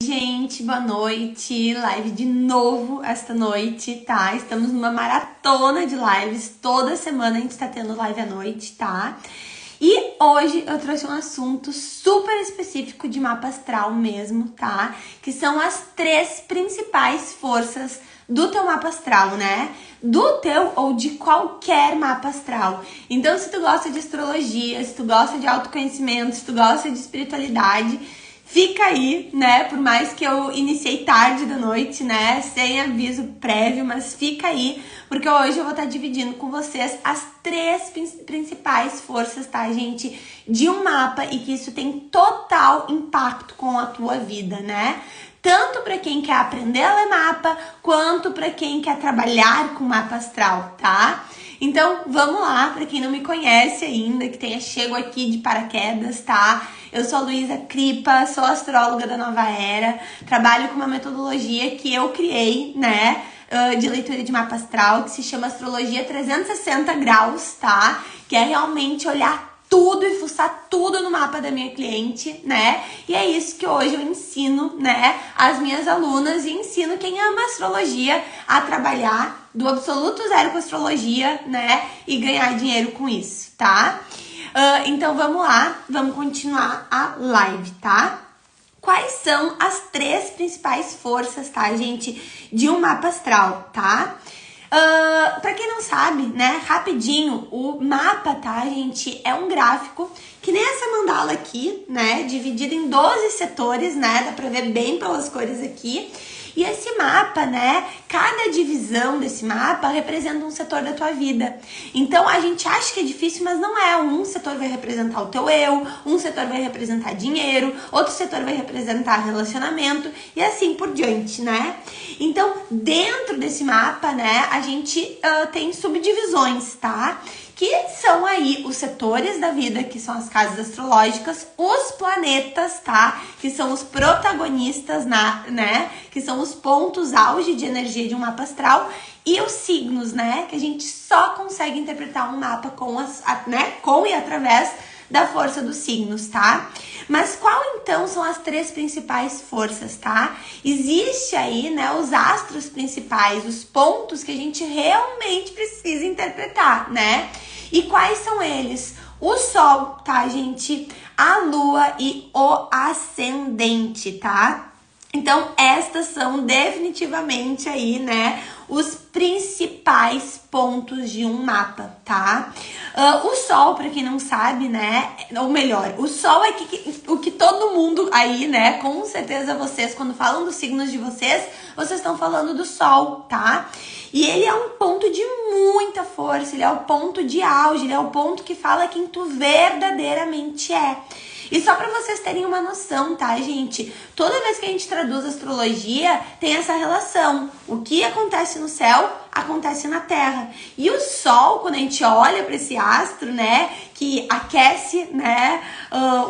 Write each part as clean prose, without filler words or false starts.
Gente, boa noite, live de novo esta noite, tá? Estamos numa maratona de lives, toda semana a gente tá tendo live à noite, tá? E hoje eu trouxe um assunto super específico de mapa astral mesmo, tá? Que são as 3 principais forças do teu mapa astral, né? Do teu ou de qualquer mapa astral. Então, se tu gosta de astrologia, se tu gosta de autoconhecimento, se tu gosta de espiritualidade, fica aí, né? Por mais que eu iniciei tarde da noite, né? Sem aviso prévio, mas fica aí, porque hoje eu vou estar dividindo com vocês as 3 principais forças, tá, gente? De um mapa e que isso tem total impacto com a tua vida, né? Tanto para quem quer aprender a ler mapa, quanto para quem quer trabalhar com mapa astral, tá? Então, vamos lá, para quem não me conhece ainda, que tenha chego aqui de paraquedas, tá? Eu sou a Luísa Kripa, sou astróloga da Nova Era, trabalho com uma metodologia que eu criei, né, de leitura de mapa astral, que se chama Astrologia 360 Graus, tá? Que é realmente olhar tudo e fuçar tudo no mapa da minha cliente, né? E é isso que hoje eu ensino, né, as minhas alunas e ensino quem ama astrologia a trabalhar do absoluto zero com astrologia, né, e ganhar dinheiro com isso, tá? Então vamos lá, vamos continuar a live, tá? Quais são as 3 principais forças, tá, gente, de um mapa astral, tá? Pra quem não sabe, né, rapidinho, o mapa, tá, gente, é um gráfico que nem essa mandala aqui, né, dividido em 12 setores, né, dá pra ver bem pelas cores aqui. E esse mapa, né, cada divisão desse mapa representa um setor da tua vida. Então, a gente acha que é difícil, mas não é. Um setor vai representar o teu eu, um setor vai representar dinheiro, outro setor vai representar relacionamento e assim por diante, né? Então, dentro desse mapa, né, a gente tem subdivisões, tá? Que são aí os setores da vida, que são as casas astrológicas, os planetas, tá? Que são os protagonistas, né? Que são os pontos auge de energia de um mapa astral, e os signos, né? Que a gente só consegue interpretar um mapa com e através da força dos signos, tá? Mas qual então são as 3 principais forças, tá? Existe aí, né, os astros principais, os pontos que a gente realmente precisa interpretar, né? E quais são eles? O Sol, tá, gente? A Lua e o Ascendente, tá? Então, estas são definitivamente aí, né, os principais pontos de um mapa, tá? O Sol, pra quem não sabe, né, ou melhor, o Sol é o que todo mundo aí, né, com certeza vocês, quando falam dos signos de vocês estão falando do Sol, tá? E ele é um ponto de muita força, ele é o ponto de auge, ele é o ponto que fala quem tu verdadeiramente é. E só pra vocês terem uma noção, tá, gente? Toda vez que a gente traduz astrologia, tem essa relação. O que acontece no céu, acontece na Terra. E o Sol, quando a gente olha para esse astro, né, que aquece, né,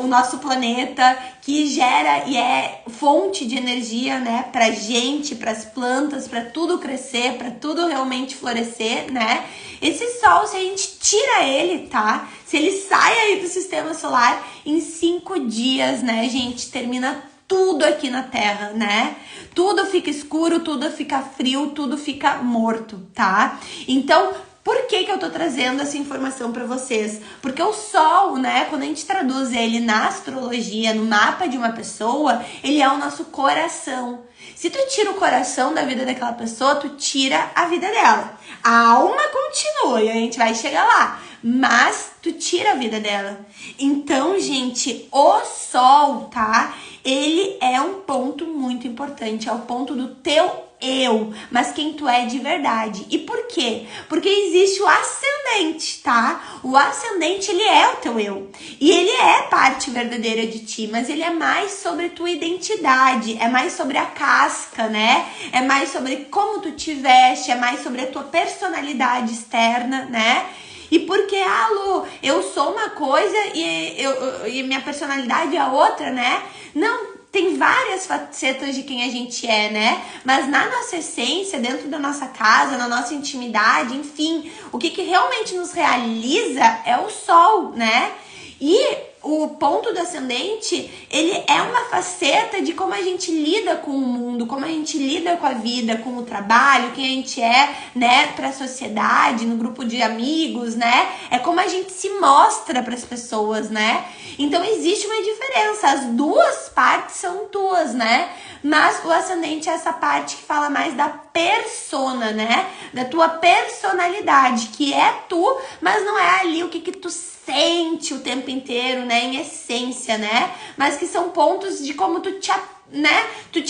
o nosso planeta, que gera e é fonte de energia, né, pra gente, pras plantas, pra tudo crescer, pra tudo realmente florescer, né? Esse Sol, se a gente tira ele, tá? Se ele sai aí do sistema solar, em 5 dias, né, gente, termina tudo aqui na Terra, né? Tudo fica escuro, tudo fica frio, tudo fica morto, tá? Então, por que eu tô trazendo essa informação para vocês? Porque o Sol, né, quando a gente traduz ele na astrologia, no mapa de uma pessoa, ele é o nosso coração. Se tu tira o coração da vida daquela pessoa, tu tira a vida dela. A alma continua e a gente vai chegar lá, mas tu tira a vida dela. Então, gente, o Sol, tá? Ele é um ponto muito importante, é o ponto do teu eu, mas quem tu é de verdade. E por quê? Porque existe o ascendente, tá? O ascendente, ele é o teu eu. E ele é parte verdadeira de ti, mas ele é mais sobre tua identidade, é mais sobre a casca, né? É mais sobre como tu te veste, é mais sobre a tua personalidade externa, né? E porque, Lu, eu sou uma coisa e minha personalidade é outra, né? Não, tem várias facetas de quem a gente é, né? Mas na nossa essência, dentro da nossa casa, na nossa intimidade, enfim, o que realmente nos realiza é o Sol, né? E o ponto do ascendente, ele é uma faceta de como a gente lida com o mundo, como a gente lida com a vida, com o trabalho, quem a gente é, né, pra sociedade, no grupo de amigos, né? É como a gente se mostra pras pessoas, né? Então existe uma diferença, as duas partes são tuas, né? Mas o ascendente é essa parte que fala mais da persona, né? Da tua personalidade, que é tu, mas não é ali o que tu sente o tempo inteiro, né? Em essência, né? Mas que são pontos de como tu te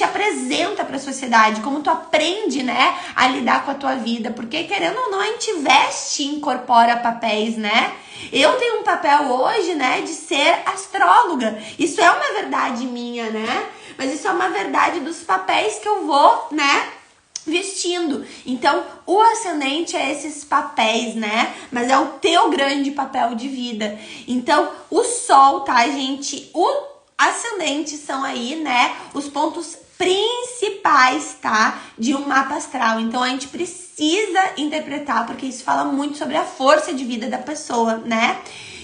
apresenta para a sociedade, como tu aprende, né, a lidar com a tua vida, porque querendo ou não, a gente veste e incorpora papéis, né? Eu tenho um papel hoje, né, de ser astróloga. Isso é uma verdade minha, né? Mas isso é uma verdade dos papéis que eu vou, né, vestindo. Então, o ascendente é esses papéis, né? Mas é o teu grande papel de vida. Então, o sol, tá, gente? O ascendente são aí, né, os pontos principais, tá, de um mapa astral. Então a gente precisa interpretar, porque isso fala muito sobre a força de vida da pessoa, né?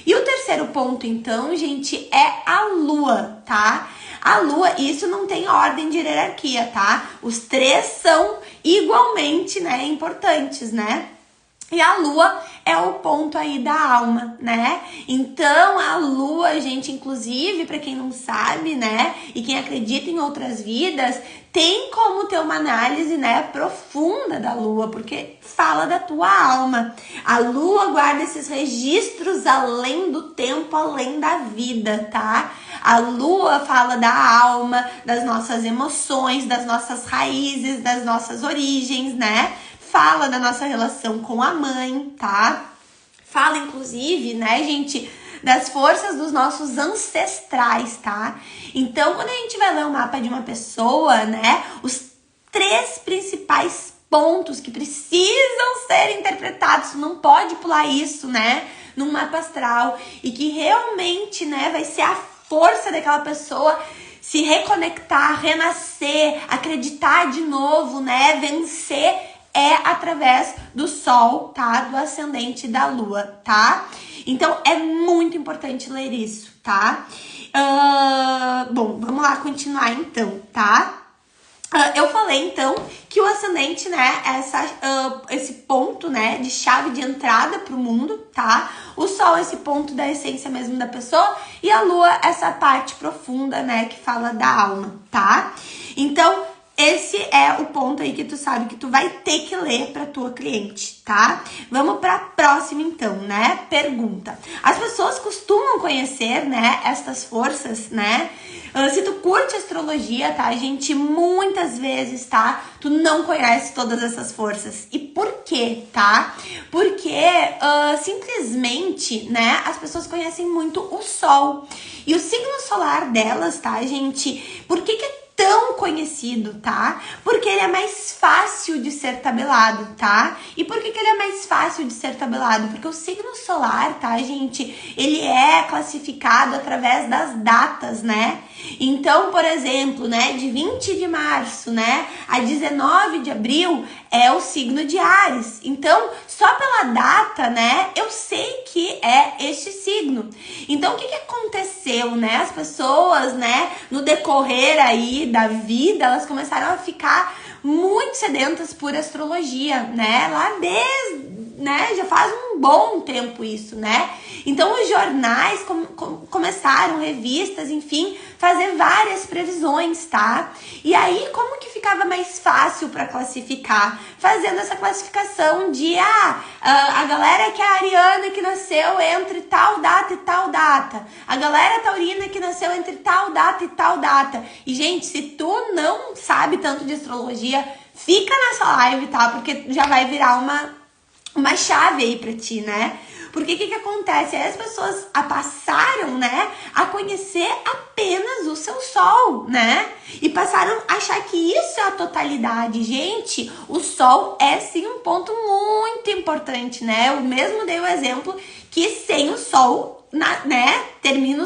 E o terceiro ponto, então, gente, é a lua, tá? A lua, isso não tem ordem de hierarquia, tá? Os três são igualmente, né, importantes, né? E a lua é o ponto aí da alma, né? Então, a lua, gente, inclusive, para quem não sabe, né? E quem acredita em outras vidas, tem como ter uma análise, né, profunda da lua, porque fala da tua alma. A lua guarda esses registros além do tempo, além da vida, tá? A lua fala da alma, das nossas emoções, das nossas raízes, das nossas origens, né? Fala da nossa relação com a mãe, tá? Fala, inclusive, né, gente, das forças dos nossos ancestrais, tá? Então, quando a gente vai ler o mapa de uma pessoa, né, os três principais pontos que precisam ser interpretados, não pode pular isso, né, num mapa astral, e que realmente, né, vai ser a força daquela pessoa se reconectar, renascer, acreditar de novo, né, vencer, é através do sol, tá? Do ascendente da lua, tá? Então, é muito importante ler isso, tá? Bom, vamos lá continuar então, tá? Eu falei, então, que o ascendente, né, é esse ponto, né, de chave de entrada pro mundo, tá? O sol é esse ponto da essência mesmo da pessoa e a lua essa parte profunda, né, que fala da alma, tá? Então, esse é o ponto aí que tu sabe que tu vai ter que ler pra tua cliente, tá? Vamos pra próxima então, né? Pergunta. As pessoas costumam conhecer, né, estas forças, né? Se tu curte astrologia, tá, gente? Muitas vezes, tá? Tu não conhece todas essas forças. E por quê, tá? Porque simplesmente, né, as pessoas conhecem muito o sol. E o signo solar delas, tá, gente? Por que é tão conhecido, tá? Porque ele é mais fácil de ser tabelado, tá? E por que ele é mais fácil de ser tabelado? Porque o signo solar, tá, gente? Ele é classificado através das datas, né? Então, por exemplo, né, de 20 de março, né, a 19 de abril é o signo de Áries. Então, só pela data, né, eu sei que é este signo. Então, o que aconteceu, né? As pessoas, né, no decorrer aí da vida, elas começaram a ficar muito sedentas por astrologia, né? Lá desde, né, já faz um bom tempo isso, né? Então os jornais começaram, revistas, enfim, fazer várias previsões, tá? E aí como que ficava mais fácil para classificar? Fazendo essa classificação de a galera que é ariana que nasceu entre tal data e tal data, a galera taurina que nasceu entre tal data e tal data. E gente, se tu não sabe tanto de astrologia, fica nessa live, tá? Porque já vai virar uma chave aí pra ti, né? Porque o que acontece? Aí as pessoas passaram, né, a conhecer apenas o seu sol, né? E passaram a achar que isso é a totalidade. Gente, o sol é sim um ponto muito importante, né? Eu mesmo dei o exemplo que sem o sol, né, termina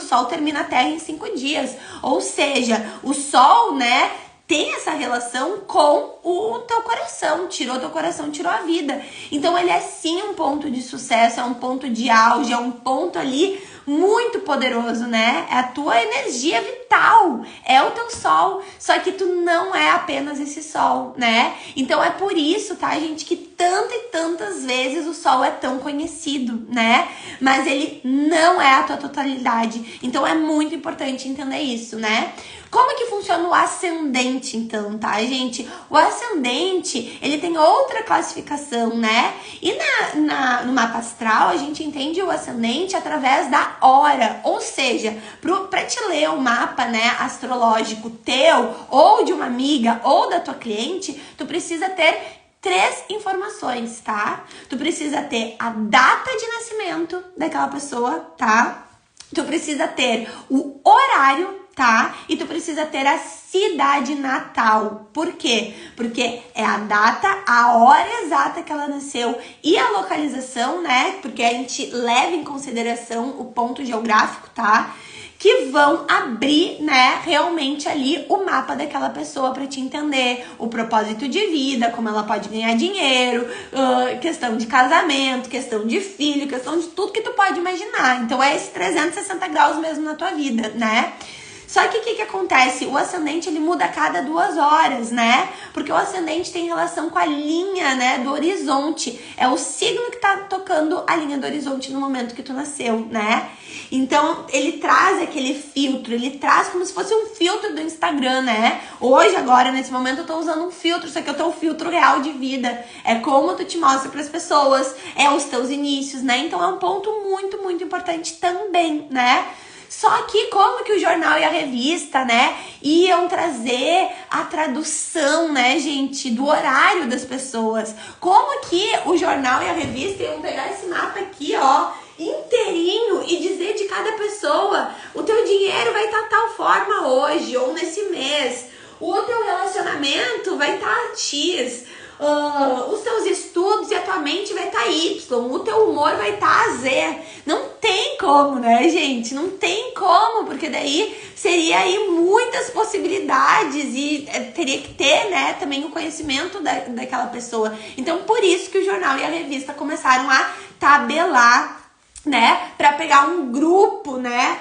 a Terra em 5 dias. Ou seja, o sol, né, tem essa relação com o teu coração, tirou teu coração, tirou a vida. Então ele é sim um ponto de sucesso, é um ponto de auge, é um ponto ali muito poderoso, né? É a tua energia vital, é o teu sol, só que tu não é apenas esse sol, né? Então é por isso, tá, gente, que tantas vezes o sol é tão conhecido, né? Mas ele não é a tua totalidade. Então é muito importante entender isso, né? Como que funciona o ascendente, então, tá, gente? O ascendente, ele tem outra classificação, né? E no mapa astral, a gente entende o ascendente através da hora. Ou seja, pra te ler o mapa, né, astrológico teu, ou de uma amiga, ou da tua cliente, tu precisa ter 3 informações, tá? Tu precisa ter a data de nascimento daquela pessoa, tá? Tu precisa ter o horário, tá? E tu precisa ter a cidade natal. Por quê? Porque é a data, a hora exata que ela nasceu e a localização, né? Porque a gente leva em consideração o ponto geográfico, tá? Que vão abrir, né, realmente ali o mapa daquela pessoa para te entender o propósito de vida, como ela pode ganhar dinheiro, questão de casamento, questão de filho, questão de tudo que tu pode imaginar. Então é esse 360 graus mesmo na tua vida, né? Só que o que acontece? O ascendente, ele muda a cada 2 horas, né? Porque o ascendente tem relação com a linha, né, do horizonte. É o signo que tá tocando a linha do horizonte no momento que tu nasceu, né? Então, ele traz aquele filtro, ele traz como se fosse um filtro do Instagram, né? Hoje, agora, nesse momento, eu tô usando um filtro, só que eu tô um filtro real de vida. É como tu te mostra pras pessoas, é os teus inícios, né? Então, é um ponto muito importante também, né? Só que como que o jornal e a revista, né, iam trazer a tradução, né, gente, do horário das pessoas? Como que o jornal e a revista iam pegar esse mapa aqui, ó, inteirinho e dizer de cada pessoa, o teu dinheiro vai estar tal forma hoje ou nesse mês, o teu relacionamento vai estar X, os teus estudos e a tua mente vai estar Y, o teu humor vai estar Z. Não tem como, né, gente? Não tem como, porque daí seria aí muitas possibilidades e teria que ter, né, também o conhecimento daquela pessoa. Então, por isso que o jornal e a revista começaram a tabelar, né, pra pegar um grupo, né,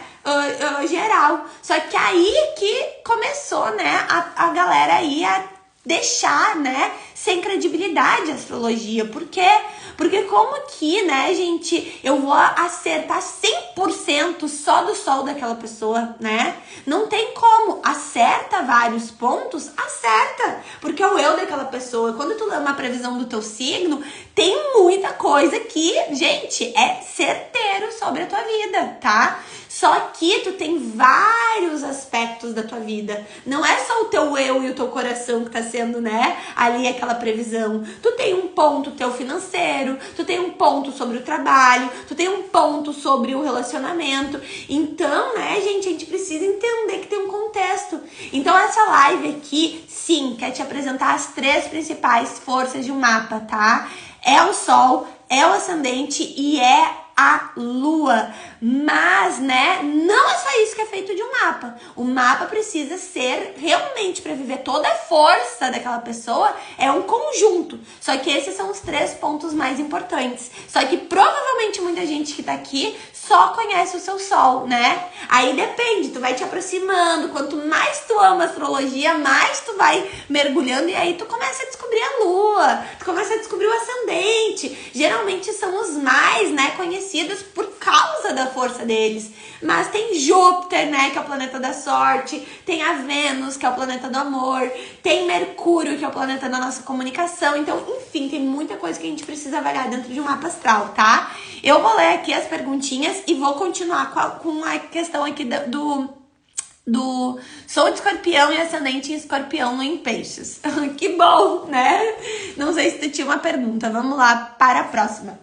geral. Só que aí que começou, né, a galera aí a deixar, né, sem credibilidade a astrologia. Por quê? Porque como que, né, gente, eu vou acertar 100% só do sol daquela pessoa, né? Não tem como. Acerta vários pontos? Acerta. Porque é o eu daquela pessoa. Quando tu lê uma previsão do teu signo, tem muita coisa que, gente, é certeiro sobre a tua vida, tá? Só que tu tem vários aspectos da tua vida. Não é só o teu eu e o teu coração que tá sendo, né, ali aquela previsão. Tu tem um ponto teu financeiro, tu tem um ponto sobre o trabalho, tu tem um ponto sobre o relacionamento. Então, né, gente, a gente precisa entender que tem um contexto. Então, essa live aqui, sim, quer te apresentar as 3 principais forças de um mapa, tá? É o sol, é o ascendente e é a lua. Mas, né, não é só isso que é feito de um mapa. O mapa precisa ser realmente, para viver toda a força daquela pessoa, é um conjunto. Só que esses são os 3 pontos mais importantes. Só que provavelmente muita gente que tá aqui só conhece o seu sol, né? Aí depende, tu vai te aproximando. Quanto mais tu ama astrologia, mais tu vai mergulhando e aí tu começa a descobrir a lua, tu começa a descobrir o ascendente. Geralmente são os mais, né, conhecidos por causa da força deles. Mas tem Júpiter, né, que é o planeta da sorte, tem a Vênus, que é o planeta do amor, tem Mercúrio, que é o planeta da nossa comunicação. Então, enfim, tem muita coisa que a gente precisa avaliar dentro de um mapa astral, tá? Eu vou ler aqui as perguntinhas e vou continuar com a questão aqui do Sou de Escorpião e ascendente em Escorpião em Peixes. Que bom, né? Não sei se tu tinha uma pergunta. Vamos lá para a próxima.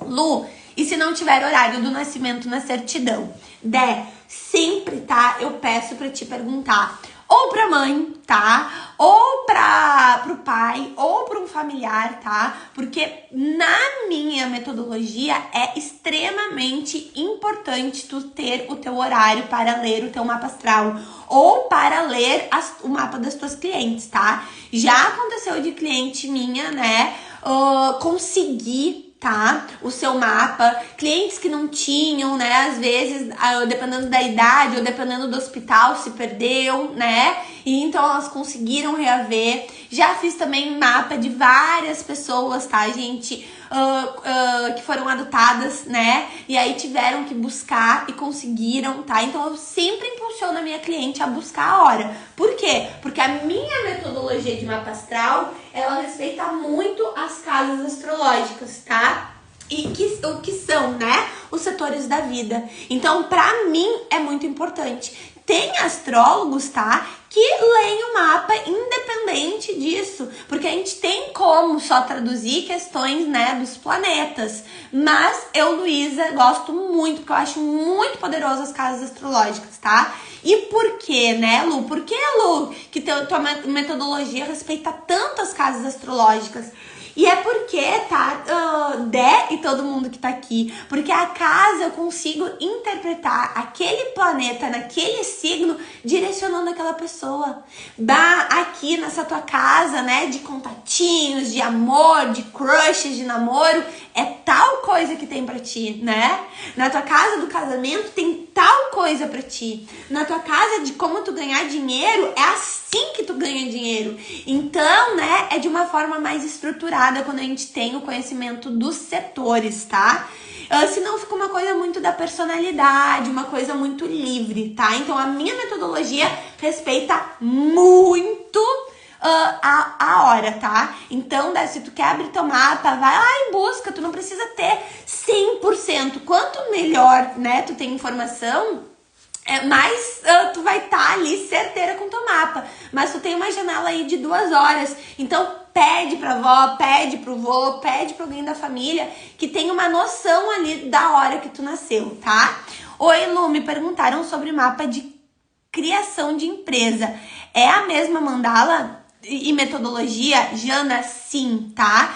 Lu, e se não tiver horário do nascimento na certidão? Dé, sempre, tá? Eu peço pra te perguntar. ou pra mãe, tá? Ou pro pai, ou pra um familiar, tá? Porque na minha metodologia é extremamente importante tu ter o teu horário para ler o teu mapa astral ou para ler o mapa das tuas clientes, tá? Já aconteceu de cliente minha, né, conseguir, tá, o seu mapa, clientes que não tinham, né, às vezes, dependendo da idade ou dependendo do hospital, se perdeu, né, e então elas conseguiram reaver. Já fiz também mapa de várias pessoas, tá, gente, que foram adotadas, né, e aí tiveram que buscar e conseguiram, tá, então eu sempre impulsiono a minha cliente a buscar a hora. Por quê? Porque a minha metodologia de mapa astral, ela respeita muito as casas astrológicas, tá? E o que são, né, os setores da vida. Então, pra mim, é muito importante. Tem astrólogos, tá, que leem o mapa independente disso, porque a gente tem como só traduzir questões, né, dos planetas. Mas eu, Luísa, gosto muito, porque eu acho muito poderoso as casas astrológicas, tá? E por quê, né, Lu? Por que, Lu, que tua metodologia respeita tanto as casas astrológicas? E é porque, tá, Dé e todo mundo que tá aqui, porque a casa eu consigo interpretar aquele planeta naquele signo direcionando aquela pessoa. Aqui nessa tua casa, né, de contatinhos, de amor, de crushes, de namoro, é tal coisa que tem pra ti, né? Na tua casa do casamento tem tal coisa pra ti. Na tua casa de como tu ganhar dinheiro, é assim que tu ganha dinheiro. Então, né, é de uma forma mais estruturada quando a gente tem o conhecimento dos setores, tá? Senão fica uma coisa muito da personalidade, uma coisa muito livre, tá? Então, a minha metodologia respeita muito a hora, tá? Então, se tu quer abrir teu mapa, vai lá em busca, tu não precisa ter 100%. Quanto melhor, né, tu tem informação, mais tu vai estar ali certeira com teu mapa. Mas tu tem uma janela aí de 2 horas, então pede pra avó, pede pro vô, pede pra alguém da família que tenha uma noção ali da hora que tu nasceu, tá? Oi, Lu, me perguntaram sobre mapa de criação de empresa. É a mesma mandala e metodologia? Jana, sim, tá?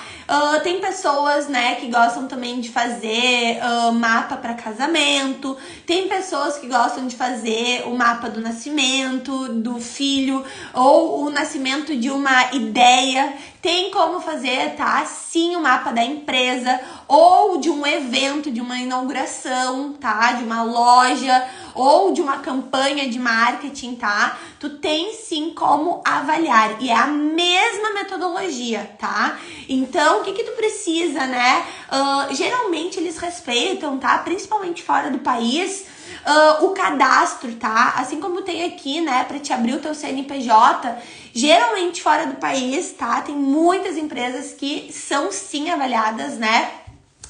Tem pessoas, né, que gostam também de fazer mapa para casamento, tem pessoas que gostam de fazer o mapa do nascimento, do filho, ou o nascimento de uma ideia. Tem como fazer, tá? Sim, o mapa da empresa, ou de um evento, de uma inauguração, tá? De uma loja, ou de uma campanha de marketing, tá? Tu tem sim como avaliar, e é a mesma metodologia, tá? Então, o que tu precisa, né? Geralmente eles respeitam, tá? Principalmente fora do país, o cadastro, tá? Assim como tem aqui, né, pra te abrir o teu CNPJ, geralmente fora do país, tá? Tem muitas empresas que são sim avaliadas, né,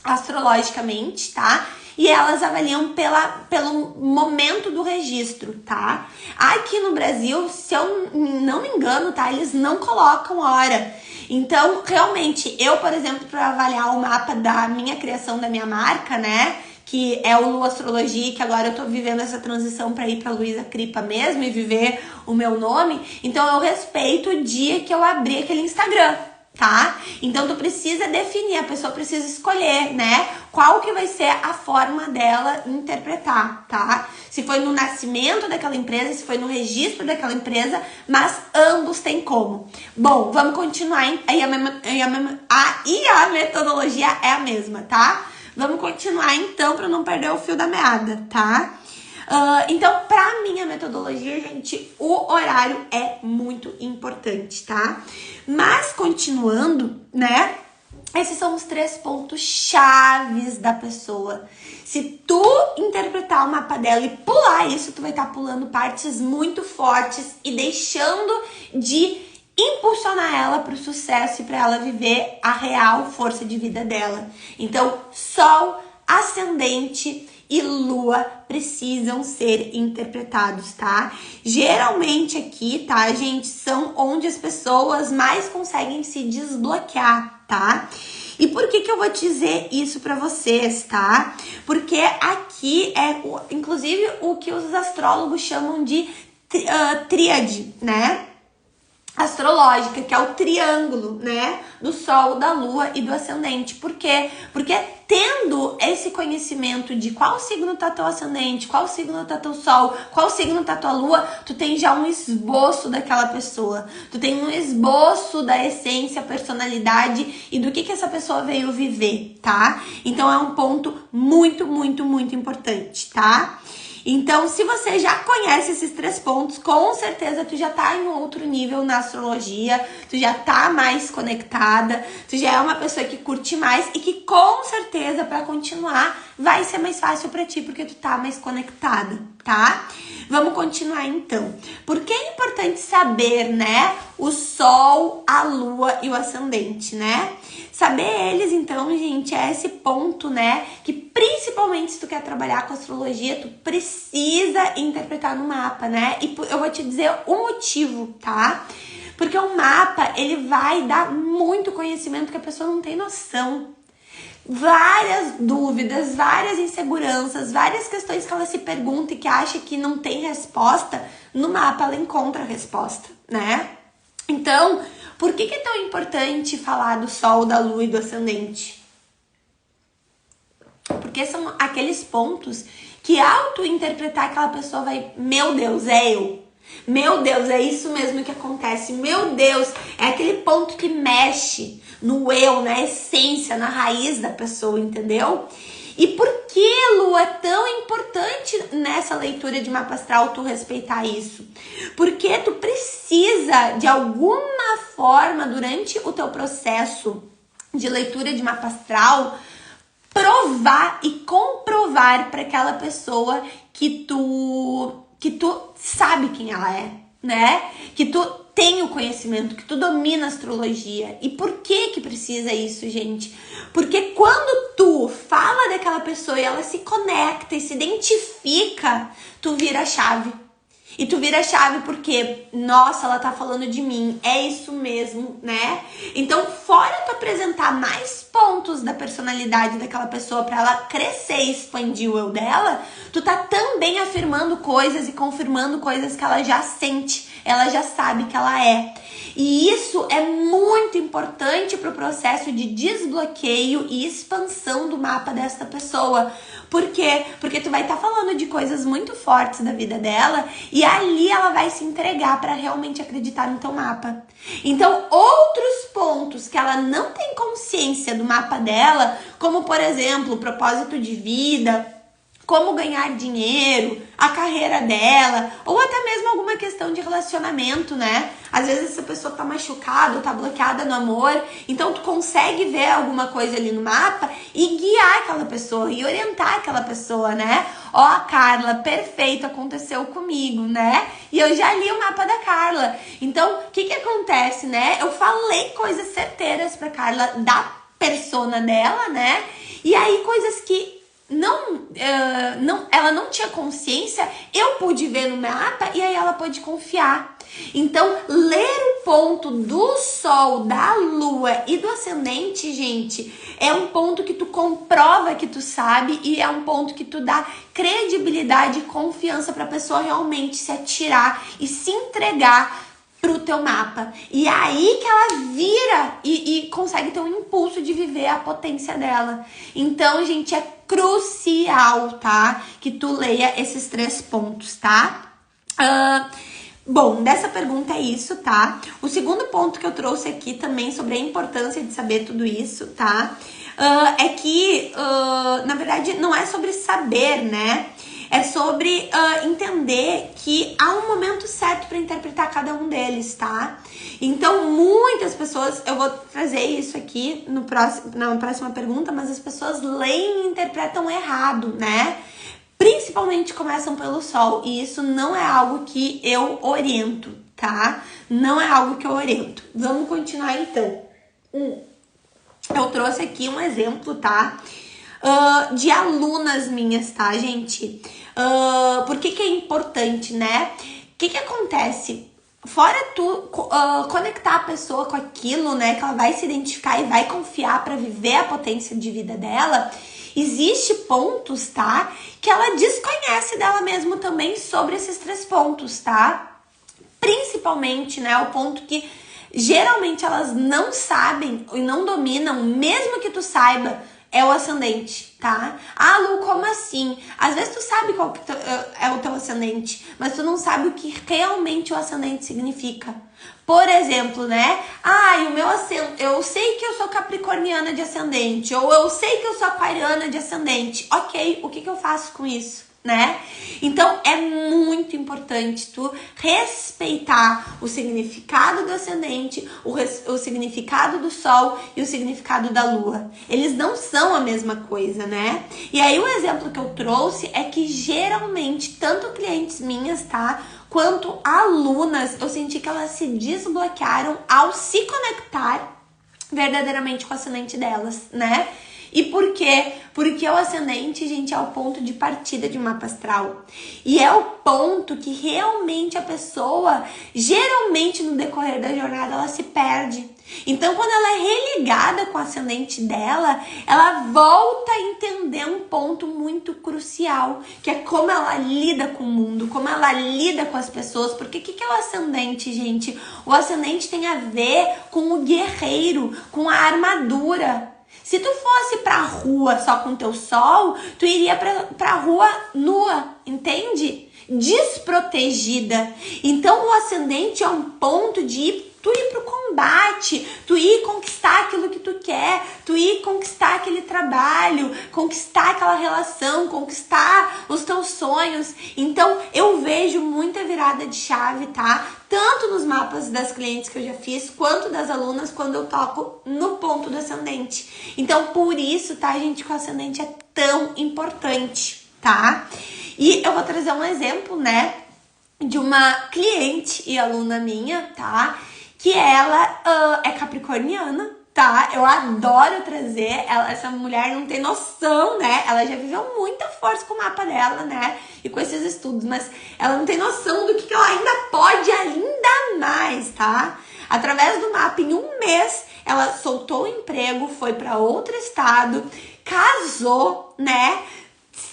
astrologicamente, tá? E elas avaliam pelo momento do registro, tá? Aqui no Brasil, se eu não me engano, tá? Eles não colocam hora. Então, realmente, eu, por exemplo, para avaliar o mapa da minha criação da minha marca, né? Que é o Lu Astrologia, que agora eu tô vivendo essa transição para ir pra Luísa Kripa mesmo e viver o meu nome. Então, eu respeito o dia que eu abri aquele Instagram, tá? Então, tu precisa definir, a pessoa precisa escolher, né? Qual que vai ser a forma dela interpretar, tá? Se foi no nascimento daquela empresa, se foi no registro daquela empresa, mas ambos têm como. Bom, vamos continuar, hein? E a metodologia é a mesma, tá? Vamos continuar então para não perder o fio da meada, tá? Então, pra minha metodologia, gente, o horário é muito importante, tá? Mas continuando, né? Esses são os 3 pontos chaves da pessoa. Se tu interpretar o mapa dela e pular isso, tu vai estar pulando partes muito fortes e deixando de impulsionar ela para o sucesso e para ela viver a real força de vida dela. Então, Sol, Ascendente e Lua precisam ser interpretados, tá? Geralmente aqui, tá, gente, são onde as pessoas mais conseguem se desbloquear, tá? E por que eu vou dizer isso pra vocês, tá? Porque aqui é, inclusive, o que os astrólogos chamam de tríade, né? Astrológica, que é o triângulo, né, do Sol, da Lua e do Ascendente. Por quê? Porque tendo esse conhecimento de qual signo tá teu ascendente, qual signo tá teu Sol, qual signo tá tua Lua, tu tem já um esboço daquela pessoa. Tu tem um esboço da essência, personalidade e do que essa pessoa veio viver, tá? Então é um ponto muito, muito, muito importante, tá? Então, se você já conhece esses 3 pontos, com certeza tu já tá em um outro nível na astrologia, tu já tá mais conectada, tu já é uma pessoa que curte mais e que com certeza para continuar vai ser mais fácil para ti porque tu tá mais conectada, tá? Vamos continuar então. Por que é importante saber, né, o Sol, a Lua e o Ascendente, né? Saber eles, então, gente, é esse ponto, né, que principalmente se tu quer trabalhar com astrologia, tu precisa interpretar no mapa, né? E eu vou te dizer o motivo, tá? Porque o mapa, ele vai dar muito conhecimento que a pessoa não tem noção. Várias dúvidas, várias inseguranças, várias questões que ela se pergunta e que acha que não tem resposta, no mapa ela encontra a resposta, né? Então, por que é tão importante falar do Sol, da Lua e do Ascendente? Porque são aqueles pontos que ao tu interpretar aquela pessoa vai, meu Deus, é eu. Meu Deus, é isso mesmo que acontece. Meu Deus, é aquele ponto que mexe no eu, na essência, na raiz da pessoa, entendeu? E por que, Lu, é tão importante nessa leitura de mapa astral tu respeitar isso? Porque tu precisa, de alguma forma, durante o teu processo de leitura de mapa astral, provar e comprovar para aquela pessoa que tu sabe quem ela é, né? Que tu tem o conhecimento, que tu domina a astrologia. E por que precisa isso, gente? Porque quando tu fala daquela pessoa e ela se conecta e se identifica, tu vira a chave. E tu vira a chave porque, nossa, ela tá falando de mim, é isso mesmo, né? Então, fora tu apresentar mais pontos da personalidade daquela pessoa pra ela crescer e expandir o eu dela, tu tá também afirmando coisas e confirmando coisas que ela já sente, ela já sabe que ela é. E isso é muito importante pro processo de desbloqueio e expansão do mapa desta pessoa. Por quê? Porque tu vai estar falando de coisas muito fortes da vida dela e ali ela vai se entregar para realmente acreditar no teu mapa. Então, outros pontos que ela não tem consciência do mapa dela, como por exemplo, o propósito de vida, como ganhar dinheiro, a carreira dela, ou até mesmo alguma questão de relacionamento, né? Às vezes essa pessoa tá machucada ou tá bloqueada no amor, então tu consegue ver alguma coisa ali no mapa e guiar aquela pessoa e orientar aquela pessoa, né? Ó, Carla, perfeito, aconteceu comigo, né? E eu já li o mapa da Carla. Então, o que acontece, né? Eu falei coisas certeiras pra Carla da persona dela, né? E aí coisas que ela não tinha consciência, eu pude ver no mapa e aí ela pôde confiar. Então, ler o ponto do Sol, da Lua e do Ascendente, gente, é um ponto que tu comprova que tu sabe e é um ponto que tu dá credibilidade e confiança pra pessoa realmente se atirar e se entregar pro teu mapa. E é aí que ela vira e consegue ter um impulso de viver a potência dela. Então, gente, é crucial, tá? Que tu leia esses 3 pontos, tá? Bom, dessa pergunta é isso, tá? O segundo ponto que eu trouxe aqui também sobre a importância de saber tudo isso, tá? É que, na verdade, não é sobre saber, né? É sobre entender que há um momento certo para interpretar cada um deles, tá? Então, muitas pessoas, eu vou trazer isso aqui na próxima pergunta, mas as pessoas leem e interpretam errado, né? Principalmente começam pelo Sol, e isso não é algo que eu oriento, tá? Não é algo que eu oriento. Vamos continuar então. Eu trouxe aqui um exemplo, tá? De alunas minhas, tá, gente? Por que é importante, né? O que acontece? Fora tu conectar a pessoa com aquilo, né? Que ela vai se identificar e vai confiar pra viver a potência de vida dela. existe pontos, tá? Que ela desconhece dela mesma também sobre esses 3 pontos, tá? Principalmente, né, o ponto que geralmente elas não sabem e não dominam, mesmo que tu saiba, é o ascendente, tá? Ah, Lu, como assim? Às vezes tu sabe qual que é o teu ascendente, mas tu não sabe o que realmente o ascendente significa. Por exemplo, né? Ah, e o meu ascendente, eu sei que eu sou capricorniana de ascendente, ou eu sei que eu sou aquariana de ascendente. Ok, o que eu faço com isso? Né? Então é muito importante tu respeitar o significado do ascendente, o significado do sol e o significado da lua. Eles não são a mesma coisa, né? E aí o exemplo que eu trouxe é que geralmente, tanto clientes minhas, tá? Quanto alunas, eu senti que elas se desbloquearam ao se conectar verdadeiramente com o ascendente delas, né? E por quê? Porque o ascendente, gente, é o ponto de partida de um mapa astral. E é o ponto que realmente a pessoa, geralmente no decorrer da jornada, ela se perde. Então, quando ela é religada com o ascendente dela, ela volta a entender um ponto muito crucial, que é como ela lida com o mundo, como ela lida com as pessoas. Porque o que é o ascendente, gente? O ascendente tem a ver com o guerreiro, com a armadura. Se tu fosse pra rua só com teu sol, tu iria pra rua nua, entende? Desprotegida. Então o ascendente é um ponto de tu ir pro combate, tu ir conquistar aquilo que tu quer, tu ir conquistar aquele trabalho, conquistar aquela relação, conquistar os teus sonhos. Então eu vejo muita virada de chave, tá? Tanto nos mapas das clientes que eu já fiz, quanto das alunas quando eu toco no ponto do ascendente. Então por isso, tá, gente, que o ascendente é tão importante, tá? E eu vou trazer um exemplo, né, de uma cliente e aluna minha, tá? Que ela é capricorniana, tá? Eu adoro trazer ela, essa mulher não tem noção, né? Ela já viveu muita força com o mapa dela, né? E com esses estudos, mas ela não tem noção do que ela ainda pode, ainda mais, tá? Através do mapa, em um mês, ela soltou o emprego, foi para outro estado, casou, né?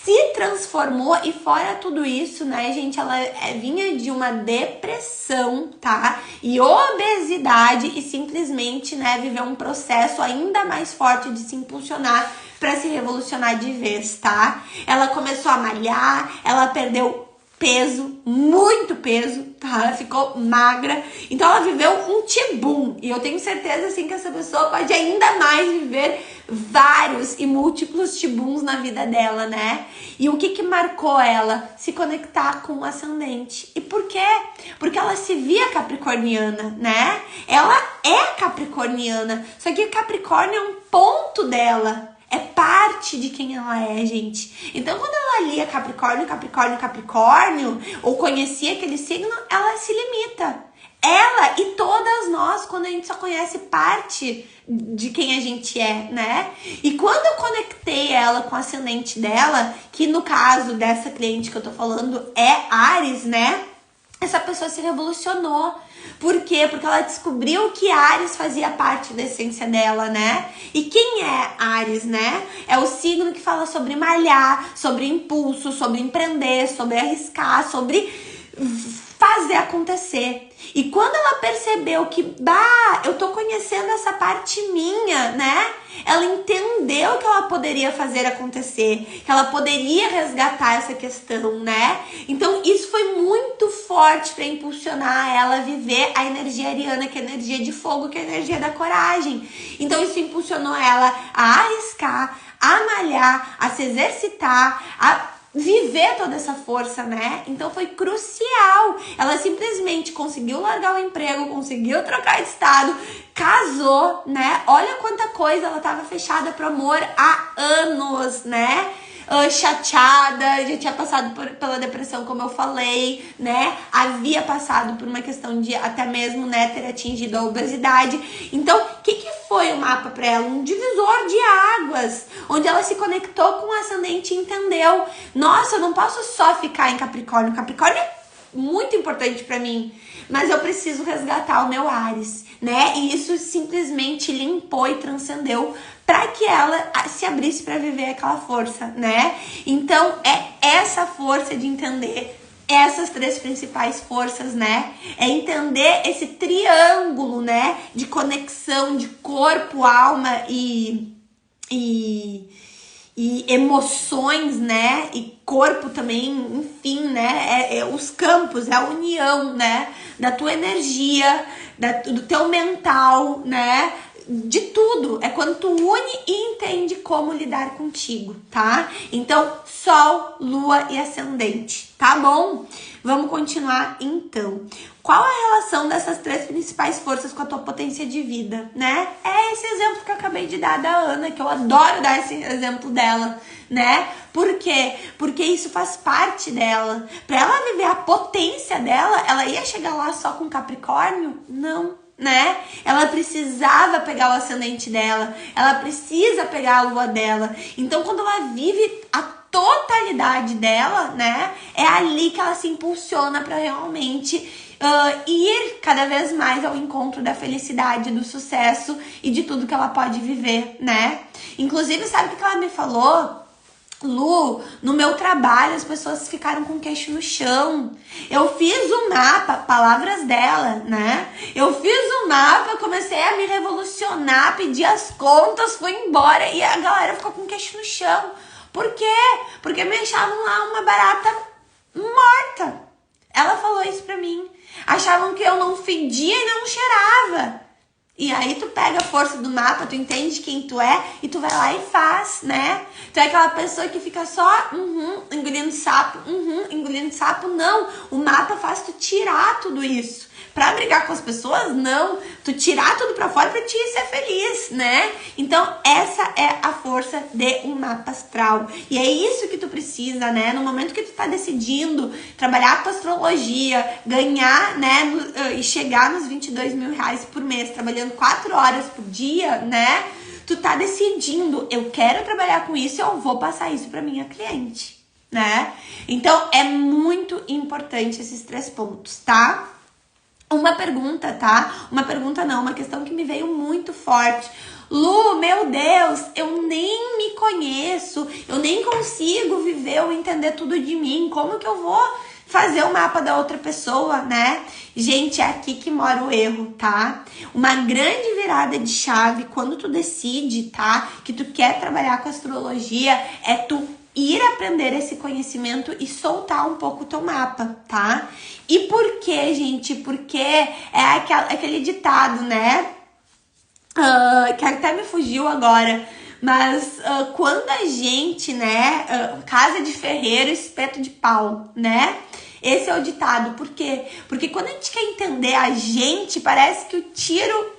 Se transformou e fora tudo isso, né, gente, ela vinha de uma depressão, tá? E obesidade e simplesmente, né, viveu um processo ainda mais forte de se impulsionar para se revolucionar de vez, tá? Ela começou a malhar, ela perdeu peso, muito peso, tá? Ela ficou magra, então ela viveu um tibum, e eu tenho certeza, assim, que essa pessoa pode ainda mais viver vários e múltiplos tibuns na vida dela, né? E o que marcou ela? Se conectar com o ascendente. E por quê? Porque ela se via capricorniana, né? Ela é capricorniana, só que o Capricórnio é um ponto dela. É parte de quem ela é, gente. Então, quando ela lia Capricórnio, Capricórnio, Capricórnio, ou conhecia aquele signo, ela se limita. Ela e todas nós, quando a gente só conhece parte de quem a gente é, né? E quando eu conectei ela com o ascendente dela, que no caso dessa cliente que eu tô falando é Áries, né? Essa pessoa se revolucionou. Por quê? Porque ela descobriu que Áries fazia parte da essência dela, né? E quem é Áries, né? É o signo que fala sobre malhar, sobre impulso, sobre empreender, sobre arriscar, sobre fazer acontecer. E quando ela percebeu que, eu tô conhecendo essa parte minha, né? Ela entendeu que ela poderia fazer acontecer, que ela poderia resgatar essa questão, né? Então isso foi muito forte para impulsionar ela a viver a energia ariana, que é a energia de fogo, que é a energia da coragem. Então isso impulsionou ela a arriscar, a malhar, a se exercitar, a viver toda essa força, né? Então foi crucial. Ela simplesmente conseguiu largar o emprego, conseguiu trocar de estado, casou, né? Olha quanta coisa, ela tava fechada pro amor há anos, né? Chateada, já tinha passado pela depressão, como eu falei, né? Havia passado por uma questão de até mesmo, né, ter atingido a obesidade. Então, o que foi o mapa para ela? Um divisor de águas, onde ela se conectou com o ascendente e entendeu: nossa, eu não posso só ficar em Capricórnio. Capricórnio é muito importante para mim, mas eu preciso resgatar o meu Áries, né? E isso simplesmente limpou e transcendeu para que ela se abrisse para viver aquela força, né? Então é essa força de entender essas três principais forças, né? É entender esse triângulo, né? De conexão de corpo, alma e emoções, né? E corpo também, enfim, né? Os campos, é a união, né? Da tua energia, do teu mental, né? De tudo. É quando tu une e entende como lidar contigo, tá? Então, Sol, Lua e Ascendente, tá bom? Vamos continuar então. Qual a relação dessas três principais forças com a tua potência de vida, né? É esse exemplo que eu acabei de dar da Ana, que eu adoro dar esse exemplo dela, né? Por quê? Porque isso faz parte dela. Pra ela viver a potência dela, ela ia chegar lá só com Capricórnio? Não, né? Ela precisava pegar o ascendente dela, ela precisa pegar a lua dela. Então, quando ela vive a totalidade dela, né? É ali que ela se impulsiona para realmente ir cada vez mais ao encontro da felicidade, do sucesso e de tudo que ela pode viver, né? Inclusive, sabe o que ela me falou? Lu, no meu trabalho as pessoas ficaram com o queixo no chão. Eu fiz um mapa, palavras dela, né? Eu fiz um mapa, comecei a me revolucionar, pedi as contas, fui embora e a galera ficou com o queixo no chão. Por quê? Porque me achavam lá uma barata morta. Ela falou isso pra mim. Achavam que eu não fedia e não cheirava. E aí tu pega a força do mapa, tu entende quem tu é e tu vai lá e faz, né? Tu é aquela pessoa que fica só engolindo sapo, engolindo sapo. Não, o mapa faz tu tirar tudo isso. Pra brigar com as pessoas, não. Tu tirar tudo pra fora pra ti ser feliz, né? Então, essa é a força de um mapa astral. E é isso que tu precisa, né? No momento que tu tá decidindo trabalhar com astrologia, ganhar, né? E chegar nos 22 mil reais por mês, trabalhando 4 horas por dia, né? Tu tá decidindo, eu quero trabalhar com isso, eu vou passar isso pra minha cliente, né? Então, é muito importante esses 3 pontos, tá? Uma pergunta, tá? Uma pergunta não, uma questão que me veio muito forte. Lu, meu Deus, eu nem me conheço, eu nem consigo viver ou entender tudo de mim. Como que eu vou fazer o mapa da outra pessoa, né? Gente, é aqui que mora o erro, tá? Uma grande virada de chave quando tu decide, tá? Que tu quer trabalhar com astrologia, é tu ir aprender esse conhecimento e soltar um pouco o teu mapa, tá? E por quê, gente? Porque é aquele ditado, né? Que até me fugiu agora. Mas quando a gente, né? Casa de ferreiro, espeto de pau, né? Esse é o ditado. Por quê? Porque quando a gente quer entender a gente, parece que o tiro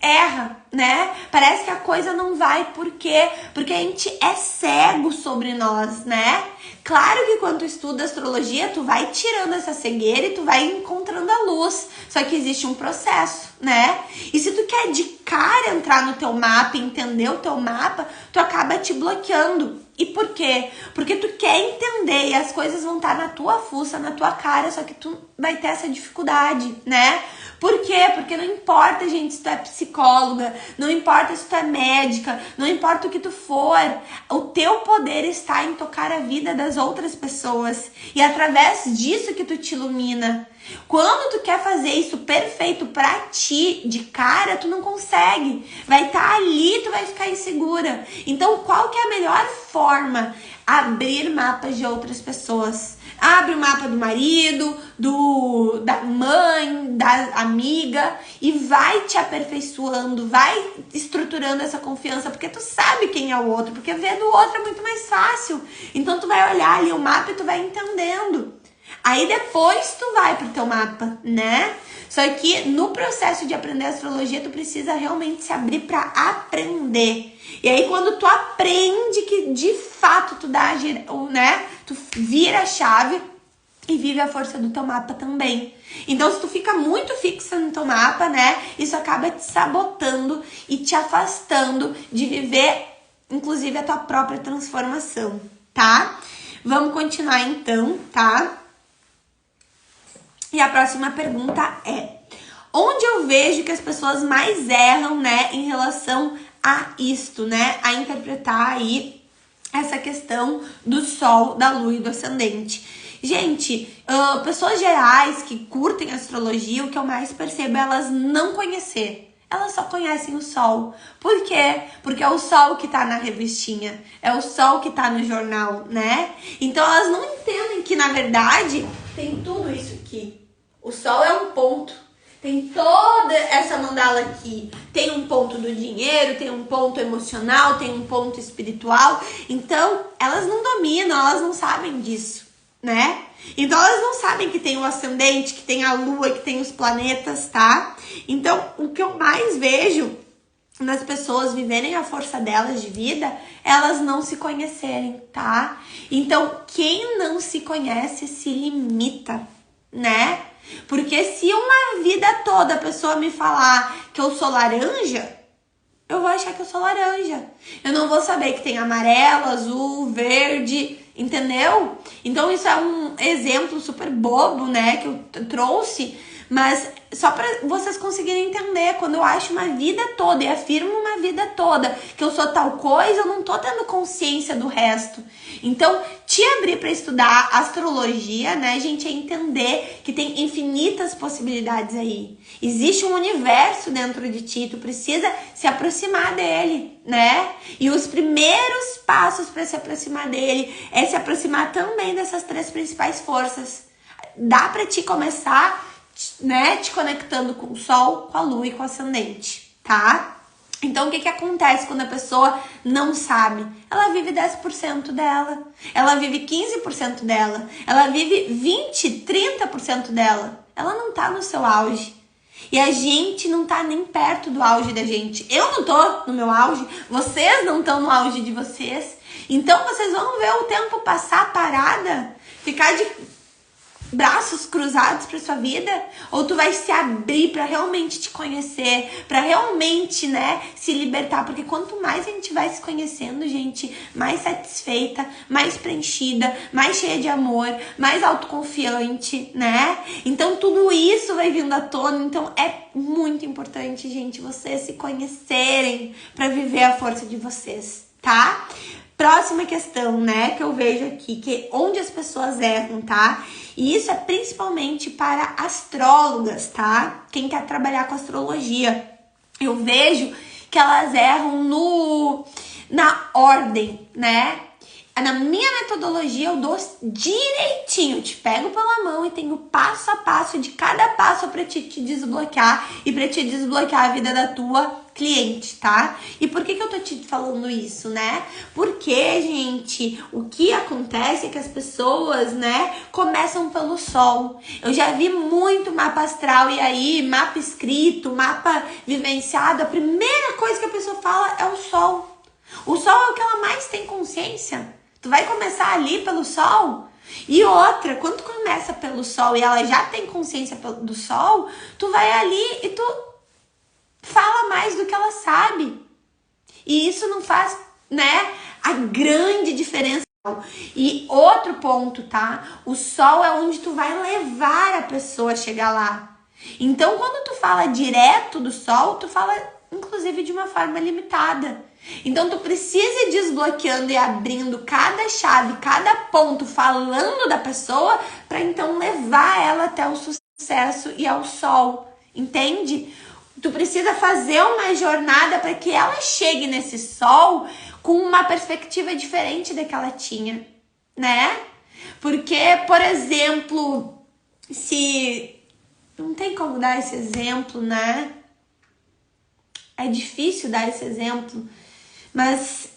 erra, né? Parece que a coisa não vai. Por quê? Porque a gente é cego sobre nós, né? Claro que quando tu estuda astrologia, tu vai tirando essa cegueira e tu vai encontrando a luz. Só que existe um processo, né? E se tu quer de cara entrar no teu mapa e entender o teu mapa, tu acaba te bloqueando. E por quê? Porque tu quer entender e as coisas vão estar na tua fuça, na tua cara, só que tu vai ter essa dificuldade, né? Por quê? Porque não importa, gente, se tu é psicóloga, não importa se tu é médica, não importa o que tu for, o teu poder está em tocar a vida das outras pessoas. E é através disso que tu te ilumina. Quando tu quer fazer isso perfeito pra ti, de cara, tu não consegue. Vai estar ali, tu vai ficar insegura. Então, qual que é a melhor forma? Abrir mapas de outras pessoas. Abre o mapa do marido, da mãe, da amiga e vai te aperfeiçoando, vai estruturando essa confiança, porque tu sabe quem é o outro, porque ver do outro é muito mais fácil. Então tu vai olhar ali o mapa e tu vai entendendo. Aí depois tu vai pro teu mapa, né? Só que no processo de aprender astrologia, tu precisa realmente se abrir para aprender. E aí quando tu aprende que de fato tu dá, né? Tu vira a chave e vive a força do teu mapa também. Então se tu fica muito fixa no teu mapa, né? Isso acaba te sabotando e te afastando de viver, inclusive, a tua própria transformação, tá? Vamos continuar então, tá? E a próxima pergunta é: onde eu vejo que as pessoas mais erram, né, em relação a isto, né, a interpretar aí essa questão do sol, da lua e do ascendente? Gente, pessoas gerais que curtem astrologia, o que eu mais percebo é elas não conhecer. Elas só conhecem o sol. Por quê? Porque é o sol que tá na revistinha, é o sol que tá no jornal, né? Então elas não entendem que, na verdade, tem tudo isso aqui. O sol é um ponto. Tem toda essa mandala aqui. Tem um ponto do dinheiro, tem um ponto emocional, tem um ponto espiritual. Então, elas não dominam, elas não sabem disso, né? Então, elas não sabem que tem o ascendente, que tem a lua, que tem os planetas, tá? Então, o que eu mais vejo nas pessoas viverem a força delas de vida, elas não se conhecerem, tá? Então, quem não se conhece se limita, né? Porque se uma vida toda a pessoa me falar que eu sou laranja, eu vou achar que eu sou laranja. Eu não vou saber que tem amarelo, azul, verde, entendeu? Então isso é um exemplo super bobo, né, que eu trouxe, mas só para vocês conseguirem entender, quando eu acho uma vida toda e afirmo uma vida toda que eu sou tal coisa, eu não tô tendo consciência do resto. Então, te abrir para estudar astrologia, né, gente, é entender que tem infinitas possibilidades aí. Existe um universo dentro de ti, tu precisa se aproximar dele, né? E os primeiros passos para se aproximar dele é se aproximar também dessas três principais forças. Dá para te começar, né, te conectando com o sol, com a lua e com o ascendente, tá? Então, o que acontece quando a pessoa não sabe? Ela vive 10% dela, ela vive 15% dela, ela vive 20%, 30% dela. Ela não tá no seu auge. E a gente não tá nem perto do auge da gente. Eu não tô no meu auge, vocês não estão no auge de vocês. Então, vocês vão ver o tempo passar parada, ficar de braços cruzados para sua vida, ou tu vai se abrir para realmente te conhecer, para realmente, né, se libertar, porque quanto mais a gente vai se conhecendo, gente, mais satisfeita, mais preenchida, mais cheia de amor, mais autoconfiante, né? Então tudo isso vai vindo à tona. Então é muito importante, gente, vocês se conhecerem para viver a força de vocês, tá? Próxima questão, né, que eu vejo aqui, que onde as pessoas erram, tá? E isso é principalmente para astrólogas, tá? Quem quer trabalhar com astrologia. Eu vejo que elas erram na ordem, né? Na minha metodologia eu dou direitinho, te pego pela mão e tenho passo a passo de cada passo para te desbloquear e para te desbloquear a vida da tua cliente, tá? E por que eu tô te falando isso, né? Porque, gente, o que acontece é que as pessoas, né, começam pelo sol. Eu já vi muito mapa astral e aí, mapa escrito, mapa vivenciado, a primeira coisa que a pessoa fala é o sol. O sol é o que ela mais tem consciência. Tu vai começar ali pelo sol? E outra, quando tu começa pelo sol e ela já tem consciência do sol, tu vai ali e tu fala mais do que ela sabe. E isso não faz, né, a grande diferença. E outro ponto, tá? O sol é onde tu vai levar a pessoa a chegar lá. Então, quando tu fala direto do sol, tu fala, inclusive, de uma forma limitada. Então, tu precisa ir desbloqueando e abrindo cada chave, cada ponto, falando da pessoa, para então levar ela até o sucesso e ao sol, entende? Tu precisa fazer uma jornada para que ela chegue nesse sol com uma perspectiva diferente da que ela tinha, né? Porque, por exemplo, se... Não tem como dar esse exemplo, né? É difícil dar esse exemplo, mas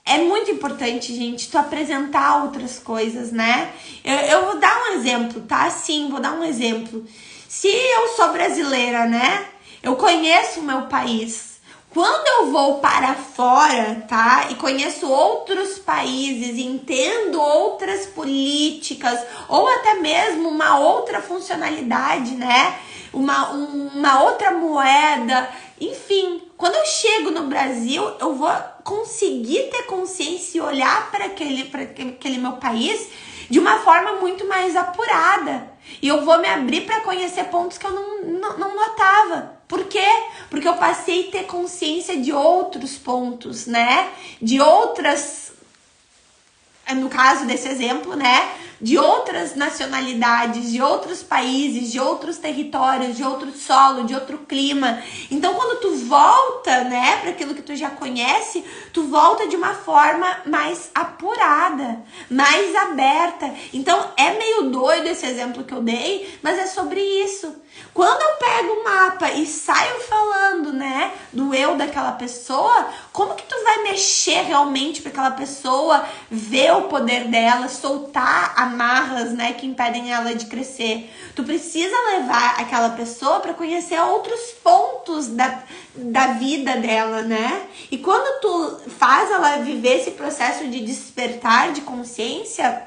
é muito importante, gente, tu apresentar outras coisas, né? Eu vou dar um exemplo, tá? Sim, vou dar um exemplo. Se eu sou brasileira, né? Eu conheço o meu país. Quando eu vou para fora, tá? E conheço outros países, entendo outras políticas, ou até mesmo uma outra funcionalidade, né? Uma outra moeda, enfim. Quando eu chego no Brasil, eu vou conseguir ter consciência e olhar para aquele meu país de uma forma muito mais apurada. E eu vou me abrir para conhecer pontos que eu não notava. Por quê? Porque eu passei a ter consciência de outros pontos, né? De outras, no caso desse exemplo, né? De outras nacionalidades, de outros países, de outros territórios, de outro solo, de outro clima. Então, quando tu volta, né, para aquilo que tu já conhece, tu volta de uma forma mais apurada, mais aberta. Então, é meio doido esse exemplo que eu dei, mas é sobre isso. Quando eu pego o mapa e saio falando, né, do eu daquela pessoa, como que tu vai mexer realmente para aquela pessoa ver o poder dela, soltar amarras, né, que impedem ela de crescer? Tu precisa levar aquela pessoa para conhecer outros pontos da vida dela, né? E quando tu faz ela viver esse processo de despertar de consciência,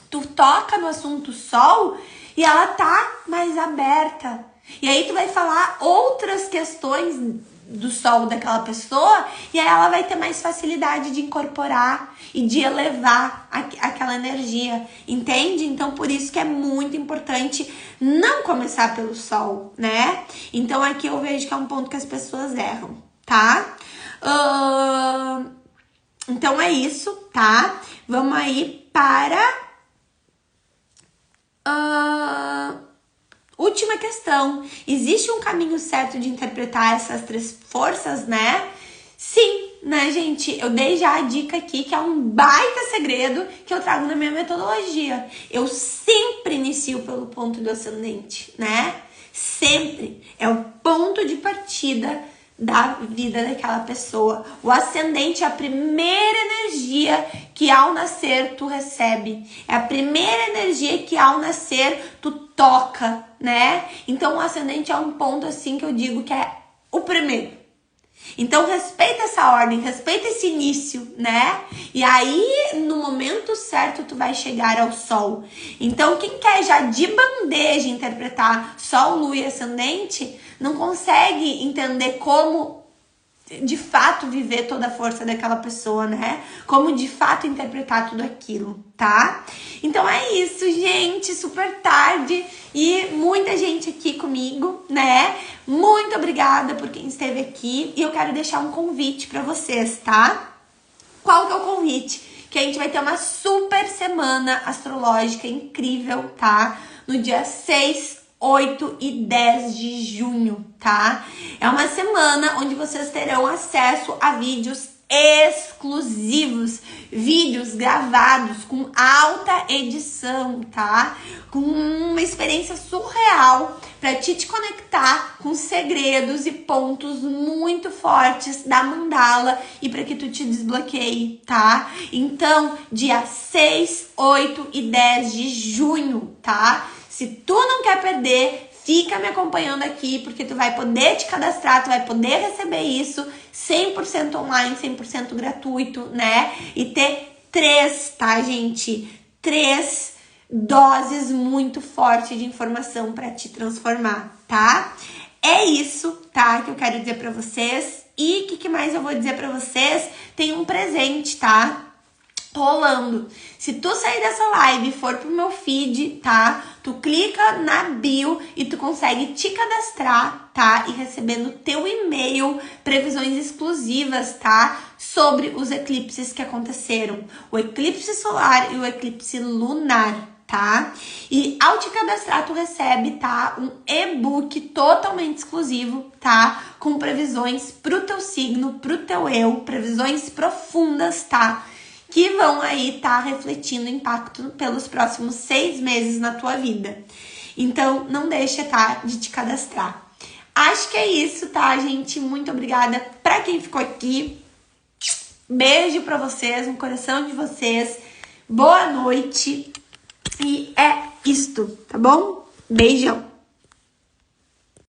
tu toca no assunto sol e ela tá mais aberta. E aí tu vai falar outras questões do sol daquela pessoa e aí ela vai ter mais facilidade de incorporar e de elevar aquela energia, entende? Então por isso que é muito importante não começar pelo sol, né? Então aqui eu vejo que é um ponto que as pessoas erram, tá? Então é isso, tá? Vamos aí para última questão. Existe um caminho certo de interpretar essas três forças, né? Sim, né, gente? Eu dei já a dica aqui, que é um baita segredo que eu trago na minha metodologia. Eu sempre inicio pelo ponto do ascendente, né? Sempre. É o ponto de partida da vida daquela pessoa. O ascendente é a primeira energia que ao nascer tu recebe. É a primeira energia que ao nascer tu toca, né? Então o ascendente é um ponto assim que eu digo que é o primeiro. Então respeita essa ordem, respeita esse início, né? E aí no momento certo tu vai chegar ao sol. Então quem quer já de bandeja interpretar sol, lua e ascendente não consegue entender como de fato viver toda a força daquela pessoa, né? Como de fato interpretar tudo aquilo, tá? Então é isso, gente, super tarde e muita gente aqui comigo, né? Muito obrigada por quem esteve aqui e eu quero deixar um convite pra vocês, tá? Qual que é o convite? Que a gente vai ter uma super semana astrológica incrível, tá? No dia 6, 8 e 10 de junho, tá? É uma semana onde vocês terão acesso a vídeos exclusivos, vídeos gravados com alta edição, tá? Com uma experiência surreal para te conectar com segredos e pontos muito fortes da mandala e para que tu te desbloqueie, tá? Então, dia 6, 8 e 10 de junho, tá? Se tu não quer perder, fica me acompanhando aqui, porque tu vai poder te cadastrar, tu vai poder receber isso 100% online, 100% gratuito, né? E ter 3, tá, gente? 3 doses muito fortes de informação para te transformar, tá? É isso, tá? Que eu quero dizer para vocês. E o que mais eu vou dizer para vocês? Tem um presente, tá? Rolando. Se tu sair dessa live e for pro meu feed, tá? Tu clica na bio e tu consegue te cadastrar, tá? E receber no teu e-mail previsões exclusivas, tá? Sobre os eclipses que aconteceram. O eclipse solar e o eclipse lunar, tá? E ao te cadastrar, tu recebe, tá? Um e-book totalmente exclusivo, tá? Com previsões pro teu signo, pro teu eu, previsões profundas, tá? Que vão aí tá refletindo impacto pelos próximos 6 meses na tua vida. Então, não deixa, tá, de te cadastrar. Acho que é isso, tá, gente? Muito obrigada pra quem ficou aqui. Beijo pra vocês, no coração de vocês. Boa noite. E é isto, tá bom? Beijão.